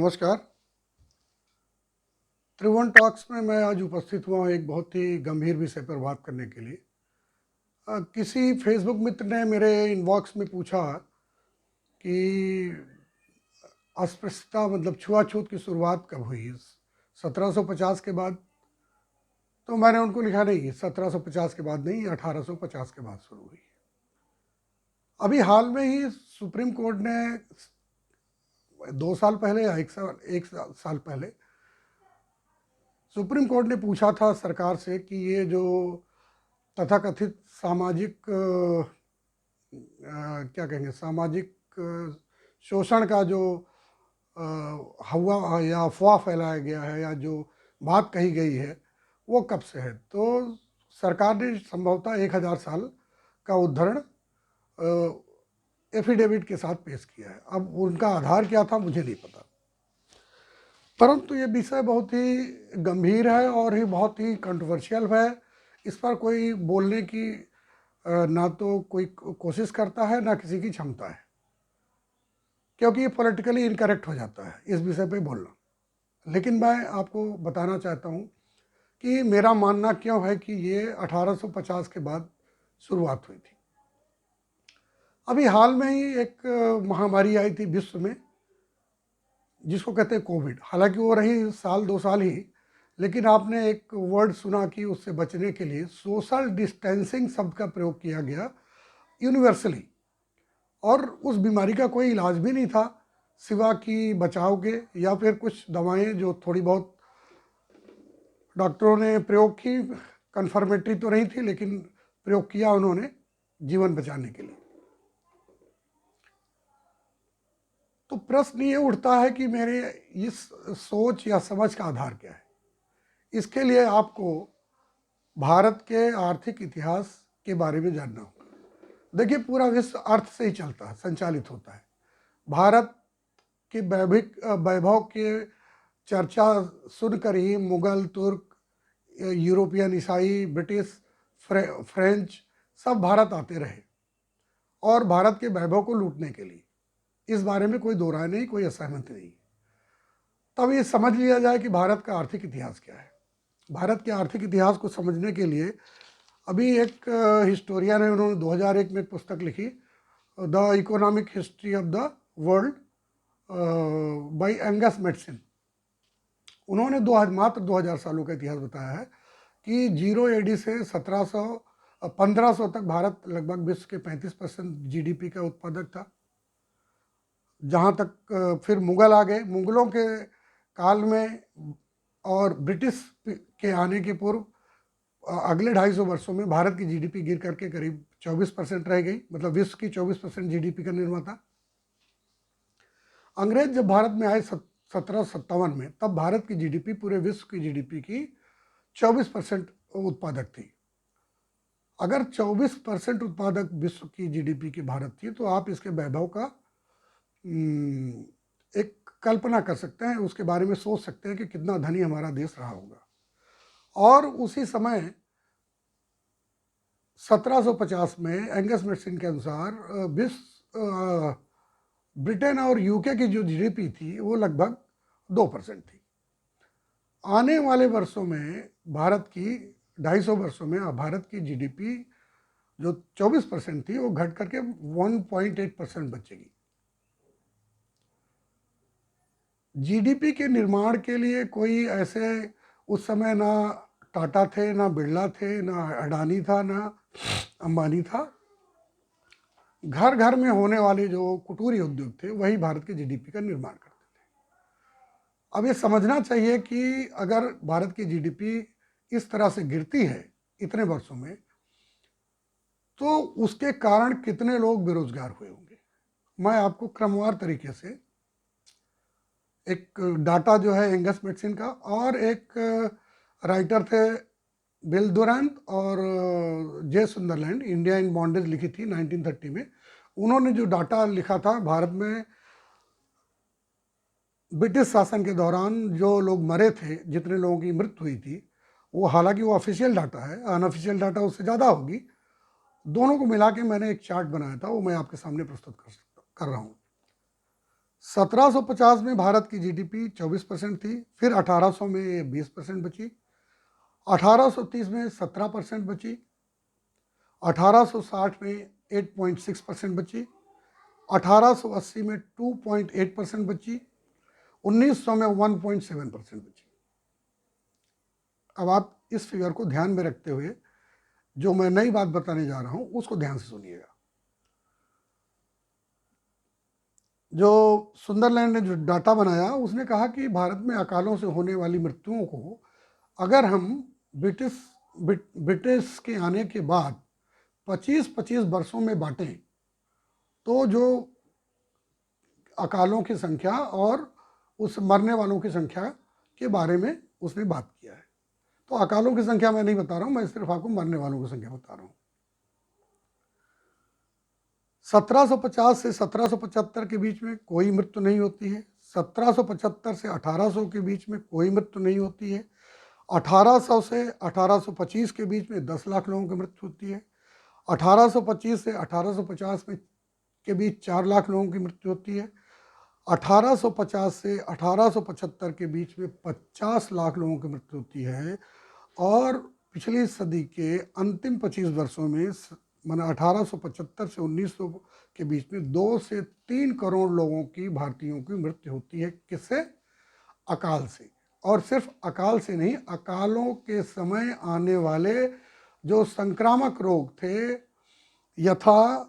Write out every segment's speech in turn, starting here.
नमस्कार। त्रिभुवन टॉक्स में मैं आज उपस्थित हुआ हूँ एक बहुत ही गंभीर विषय पर बात करने के लिए। किसी फेसबुक मित्र ने मेरे इनबॉक्स में पूछा कि अस्पृश्यता मतलब छुआछूत की शुरुआत कब हुई, 1750 के बाद। तो मैंने उनको लिखा, नहीं, 1750 के बाद नहीं, 1850 के बाद शुरू हुई। अभी हाल में ही सुप्रीम कोर्ट ने 2 साल पहले या एक साल पहले सुप्रीम कोर्ट ने पूछा था सरकार से कि ये जो तथाकथित सामाजिक क्या कहेंगे, सामाजिक शोषण का जो हवा या अफवाह फैलाया गया है या जो बात कही गई है वो कब से है। तो सरकार ने संभवतः 1000 साल का उद्धरण एफिडेविट के साथ पेश किया है। अब उनका आधार क्या था मुझे नहीं पता, परंतु ये विषय बहुत ही गंभीर है और ही बहुत ही कंट्रोवर्शियल है। इस पर कोई बोलने की ना तो कोई कोशिश करता है ना किसी की क्षमता है, क्योंकि ये पॉलिटिकली इनकरेक्ट हो जाता है इस विषय पे बोलना। लेकिन मैं आपको बताना चाहता हूँ कि मेरा मानना क्यों है कि ये 1850 के बाद शुरुआत हुई थी। अभी हाल में ही एक महामारी आई थी विश्व में जिसको कहते हैं कोविड। हालांकि वो रही साल 2 साल ही, लेकिन आपने एक वर्ड सुना कि उससे बचने के लिए सोशल डिस्टेंसिंग शब्द का प्रयोग किया गया यूनिवर्सली, और उस बीमारी का कोई इलाज भी नहीं था सिवा कि बचाव के या फिर कुछ दवाएं जो थोड़ी बहुत डॉक्टरों ने प्रयोग की। कन्फर्मेटरी तो नहीं थी, लेकिन प्रयोग किया उन्होंने जीवन बचाने के लिए। तो प्रश्न ये उठता है कि मेरे इस सोच या समझ का आधार क्या है। इसके लिए आपको भारत के आर्थिक इतिहास के बारे में जानना होगा। देखिए, पूरा विश्व अर्थ से ही चलता है, संचालित होता है। भारत के वैभव के चर्चा सुनकर ही मुगल, तुर्क, यूरोपियन, ईसाई, ब्रिटिश, फ्रेंच सब भारत आते रहे और भारत के वैभव को लूटने के लिए। इस बारे में कोई दो राय नहीं, कोई असहमति नहीं। तब ये समझ लिया जाए कि भारत का आर्थिक इतिहास क्या है। भारत के आर्थिक इतिहास को समझने के लिए अभी एक हिस्टोरियन है, उन्होंने 2001 में एक पुस्तक लिखी, the economic history of the world by Angus Mattson. उन्होंने मात्र 2000 सालों का इतिहास बताया है कि 0 AD से 1500 तक भारत लगभग विश्व के 35% GDP का उत्पादक था। जहाँ तक फिर मुगल आ गए, मुगलों के काल में और ब्रिटिश के आने के पूर्व अगले 250 वर्षों में भारत की GDP गिर करके करीब 24% रह गई, मतलब विश्व की 24% GDP का निर्माता। अंग्रेज जब भारत में आए 1757 में, तब भारत की GDP पूरे विश्व की GDP की 24% उत्पादक थी। अगर 24% उत्पादक विश्व की GDP की भारत थी, तो आप इसके वैभव का एक कल्पना कर सकते हैं, उसके बारे में सोच सकते हैं कि कितना धनी हमारा देश रहा होगा। और उसी समय 1750 में एंगस मैटसन के अनुसार ब्रिटेन और यूके की जो GDP थी वो लगभग 2% थी। आने वाले वर्षों में भारत की 250 वर्षों में भारत की GDP जो 24% थी वो घट करके 1.8% बचेगी। GDP के निर्माण के लिए कोई ऐसे उस समय ना टाटा थे, ना बिरला थे, ना अडानी था, ना अंबानी था। घर घर में होने वाले जो कुटीर उद्योग थे वही भारत के GDP का निर्माण करते थे। अब ये समझना चाहिए कि अगर भारत की GDP इस तरह से गिरती है इतने वर्षों में, तो उसके कारण कितने लोग बेरोजगार हुए होंगे। मैं आपको क्रमवार तरीके से एक डाटा जो है एंगस मैटसन का, और एक राइटर थे बिल दुरांत और जे सुंदरलैंड, इंडिया इन बॉन्डेज लिखी थी 1930 में। उन्होंने जो डाटा लिखा था भारत में ब्रिटिश शासन के दौरान जो लोग मरे थे, जितने लोगों की मृत्यु हुई थी, वो हालांकि वो ऑफिशियल डाटा है, अनऑफिशियल डाटा उससे ज़्यादा होगी। दोनों को मिला के मैंने एक चार्ट बनाया था, वो मैं आपके सामने प्रस्तुत कर रहा हूँ। 1750 में भारत की जीडीपी 24% थी, फिर 1800 में ये 20% बची, 1830 में 17% बची, 1860 में 8.6% बची, 1880 में 2.8% बची, 1900 में 1.7% बची। अब आप इस फिगर को ध्यान में रखते हुए जो मैं नई बात बताने जा रहा हूं उसको ध्यान से सुनिएगा। जो सुंदरलैंड ने जो डाटा बनाया उसने कहा कि भारत में अकालों से होने वाली मृत्युओं को अगर हम ब्रिटिश के आने के बाद 25-25 वर्षों में बांटें तो जो अकालों की संख्या और उस मरने वालों की संख्या के बारे में उसने बात किया है। तो अकालों की संख्या मैं नहीं बता रहा हूं, मैं सिर्फ आपको मरने वालों की संख्या बता रहा हूं। 1750 से 1775 के बीच में कोई मृत्यु नहीं होती है, 1775 से 1800 के बीच में कोई मृत्यु नहीं होती है, 1800 से 1825 के बीच में 10 लाख लोगों की मृत्यु होती है, 1825 से 1850 में के बीच 4 लाख लोगों की मृत्यु होती है, 1850 से 1875 के बीच में 50 लाख लोगों की मृत्यु होती है, और पिछली सदी के अंतिम 25 वर्षों में माना 1875 से 1900 के बीच में 2 से 3 करोड़ लोगों की, भारतीयों की मृत्यु होती है। किससे? अकाल से। और सिर्फ अकाल से नहीं, अकालों के समय आने वाले जो संक्रामक रोग थे, यथा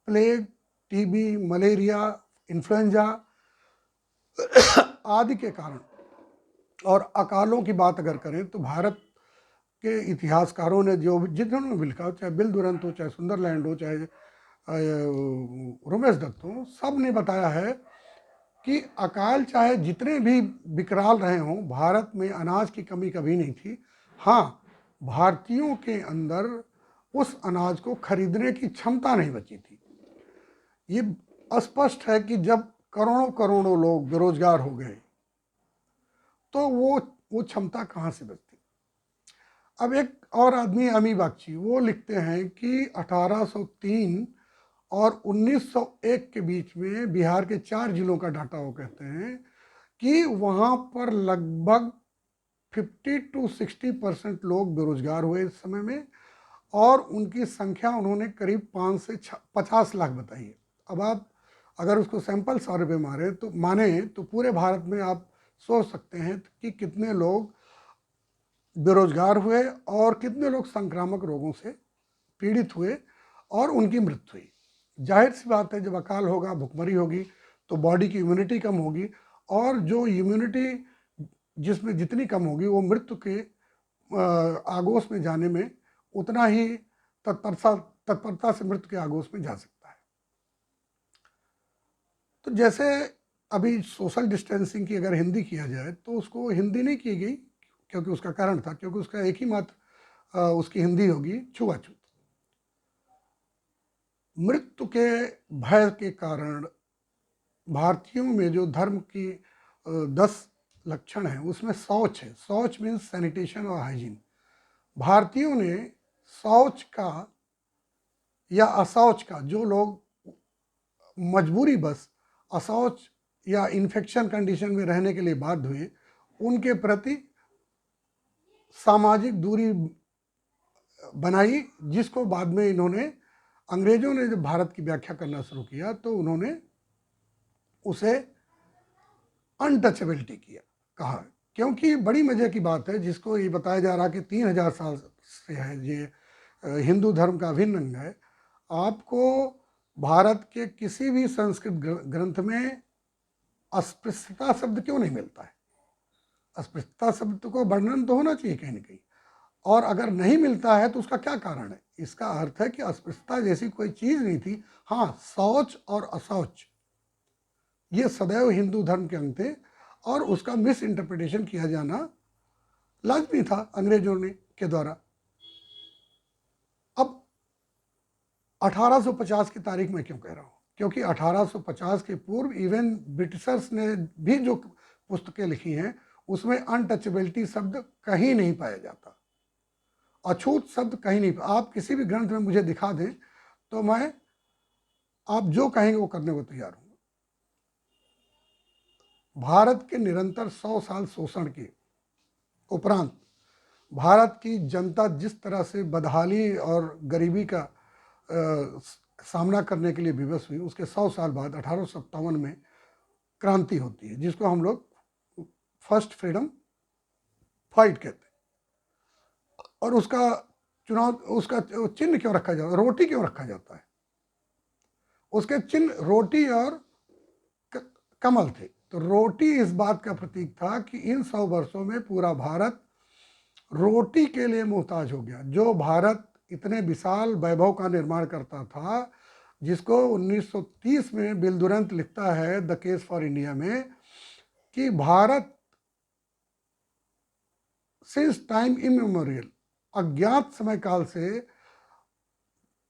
प्लेग, टीबी, मलेरिया, इन्फ्लुएंजा आदि के कारण, और अकालों की बात अगर करें तो भारत के इतिहासकारों ने जो जिन्होंने भी लिखा, चाहे बिल दुरंत हो, चाहे सुंदरलैंड हो, चाहे रोमेश दत्त हो, सब ने बताया है कि अकाल चाहे जितने भी विकराल रहे हों, भारत में अनाज की कमी कभी नहीं थी। हाँ, भारतीयों के अंदर उस अनाज को खरीदने की क्षमता नहीं बची थी। ये स्पष्ट है कि जब करोड़ों करोड़ों लोग बेरोजगार हो गए तो वो क्षमता कहाँ से बचती। अब एक और आदमी अमी बागची, वो लिखते हैं कि 1803 और 1901 के बीच में बिहार के 4 जिलों का डाटा वो कहते हैं कि वहाँ पर लगभग 50 to 60% लोग बेरोजगार हुए इस समय में, और उनकी संख्या उन्होंने करीब 5 से 50 लाख बताई है। अब आप अगर उसको सैंपल 100 रुपये माने तो पूरे भारत में आप सोच सकते हैं कि कितने लोग बेरोजगार हुए और कितने लोग संक्रामक रोगों से पीड़ित हुए और उनकी मृत्यु हुई। जाहिर सी बात है, जब अकाल होगा, भुखमरी होगी, तो बॉडी की इम्यूनिटी कम होगी, और जो इम्यूनिटी जिसमें जितनी कम होगी वो मृत्यु के आगोश में जाने में उतना ही तत्परता से मृत्यु के आगोश में जा सकता है। तो जैसे अभी सोशल डिस्टेंसिंग की अगर हिंदी किया जाए तो उसको हिंदी नहीं की गई, क्योंकि उसका कारण था, क्योंकि उसका एक ही मात्र उसकी हिंदी होगी छुआछूत। मृत्यु के भय के कारण भारतीयों में जो धर्म की 10 लक्षण है उसमें शौच है। शौच मीन्स सैनिटेशन और हाइजीन। भारतीयों ने शौच का या अशौच का, जो लोग मजबूरी बस अशौच या इन्फेक्शन कंडीशन में रहने के लिए बाध्य हुए, उनके प्रति सामाजिक दूरी बनाई, जिसको बाद में इन्होंने, अंग्रेजों ने जब भारत की व्याख्या करना शुरू किया तो उन्होंने उसे अनटचेबिलिटी किया कहा। क्योंकि बड़ी मजे की बात है, जिसको ये बताया जा रहा कि 3000 साल से है ये हिंदू धर्म का अभिन्न अंग है। आपको भारत के किसी भी संस्कृत ग्रंथ में अस्पृश्यता शब्द क्यों नहीं मिलता है? अस्पृश्यता शब्द को वर्णन तो होना चाहिए कहीं ना कहीं, और अगर नहीं मिलता है तो उसका क्या कारण है? इसका अर्थ है कि अस्पृश्यता जैसी कोई चीज नहीं थी। हाँ, शौच और अशौच ये सदैव हिंदू धर्म के अंग थे, और उसका मिस इंटरप्रिटेशन किया जाना लाजमी था अंग्रेजों ने के द्वारा। अब 1850 की तारीख में क्यों कह रहा हूँ? क्योंकि 1850 के पूर्व इवन ब्रिटिशर्स ने भी जो पुस्तकें लिखी हैं उसमें अनटचेबिलिटी शब्द कहीं नहीं पाया जाता, अछूत शब्द कहीं नहीं। आप किसी भी ग्रंथ में मुझे दिखा दें तो मैं आप जो कहेंगे वो करने को तैयार हूँ। भारत के निरंतर 100 साल शोषण के उपरांत भारत की जनता जिस तरह से बदहाली और गरीबी का सामना करने के लिए विवश हुई, उसके 100 साल बाद 1857 में क्रांति होती है, जिसको हम लोग फर्स्ट फ्रीडम फाइट कहते हैं। और उसका चुनाव, उसका चिन्ह क्यों रखा जाता है, रोटी क्यों रखा जाता है? उसके चिन्ह रोटी और कमल थे। तो रोटी इस बात का प्रतीक था कि इन 100 वर्षों में पूरा भारत रोटी के लिए मोहताज हो गया। जो भारत इतने विशाल वैभव का निर्माण करता था, जिसको 1930 में बिल दुरंत लिखता है द केस फॉर इंडिया में कि भारत सिंस टाइम इमेमोरियल, अज्ञात समय काल से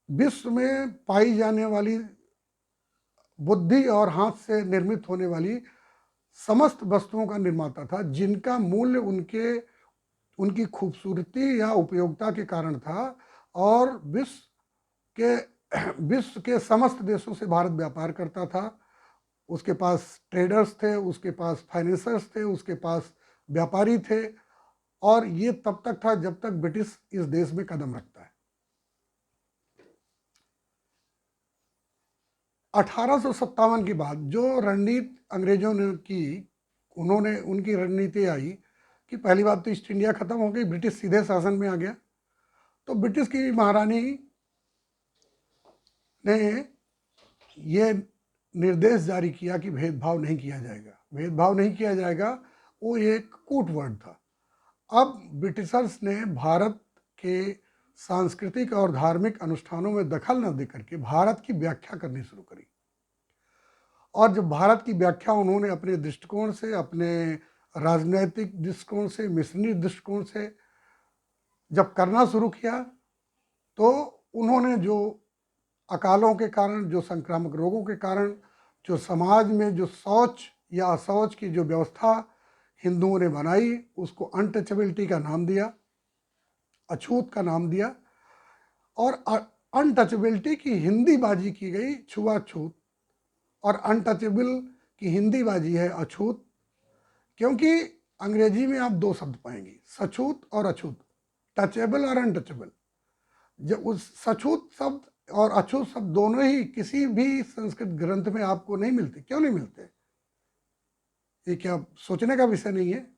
विश्व में पाई जाने वाली बुद्धि और हाथ से निर्मित होने वाली समस्त वस्तुओं का निर्माता था, जिनका मूल्य उनकी खूबसूरती या उपयोगिता के कारण था। और विश्व के समस्त देशों से भारत व्यापार करता था। उसके पास ट्रेडर्स थे, उसके पास फाइनेंसर्स थे, उसके पास व्यापारी थे। और ये तब तक था जब तक ब्रिटिश इस देश में कदम रखता है। 1857 के बाद जो रणनीति अंग्रेजों ने की, उनकी रणनीति आई कि पहली बात तो ईस्ट इंडिया खत्म हो गई, ब्रिटिश सीधे शासन में आ गया। तो ब्रिटिश की महारानी ने ये निर्देश जारी किया कि भेदभाव नहीं किया जाएगा, भेदभाव नहीं किया जाएगा। वो एक कूट वर्ड था। अब ब्रिटिशर्स ने भारत के सांस्कृतिक और धार्मिक अनुष्ठानों में दखल न दे करके भारत की व्याख्या करनी शुरू करी। और जब भारत की व्याख्या उन्होंने अपने दृष्टिकोण से, अपने राजनैतिक दृष्टिकोण से, मिशनरी दृष्टिकोण से जब करना शुरू किया, तो उन्होंने जो अकालों के कारण, जो संक्रामक रोगों के कारण, जो समाज में जो शौच या अशौच की जो व्यवस्था हिंदुओं ने बनाई, उसको अनटचेबिलिटी का नाम दिया, अछूत का नाम दिया। और अनटचेबिलिटी की हिंदी बाजी की गई छुआछूत, और अनटचेबल की हिंदी बाजी है अछूत। क्योंकि अंग्रेजी में आप दो शब्द पाएंगे, सछूत और अछूत, टचेबल और अनटचेबल। जब उस सछूत शब्द और अछूत शब्द दोनों ही किसी भी संस्कृत ग्रंथ में आपको नहीं मिलते। क्यों नहीं मिलते? ये क्या सोचने का विषय नहीं है?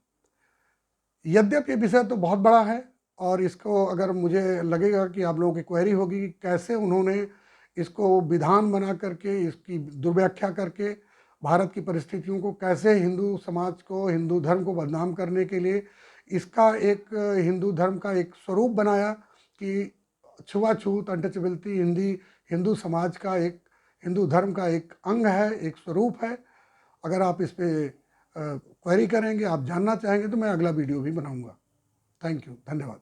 यद्यपि ये विषय तो बहुत बड़ा है, और इसको अगर मुझे लगेगा कि आप लोगों की क्वेरी होगी कि कैसे उन्होंने इसको विधान बना करके, इसकी दुर्व्याख्या करके भारत की परिस्थितियों को कैसे हिंदू समाज को, हिंदू धर्म को बदनाम करने के लिए इसका एक हिंदू धर्म का एक स्वरूप बनाया कि छुआछूत, अनटचेबिलिटी हिंदू समाज का एक, हिंदू धर्म का एक अंग है, एक स्वरूप है। अगर आप इस पर क्वेरी करेंगे, आप जानना चाहेंगे, तो मैं अगला वीडियो भी बनाऊंगा। थैंक यू, धन्यवाद।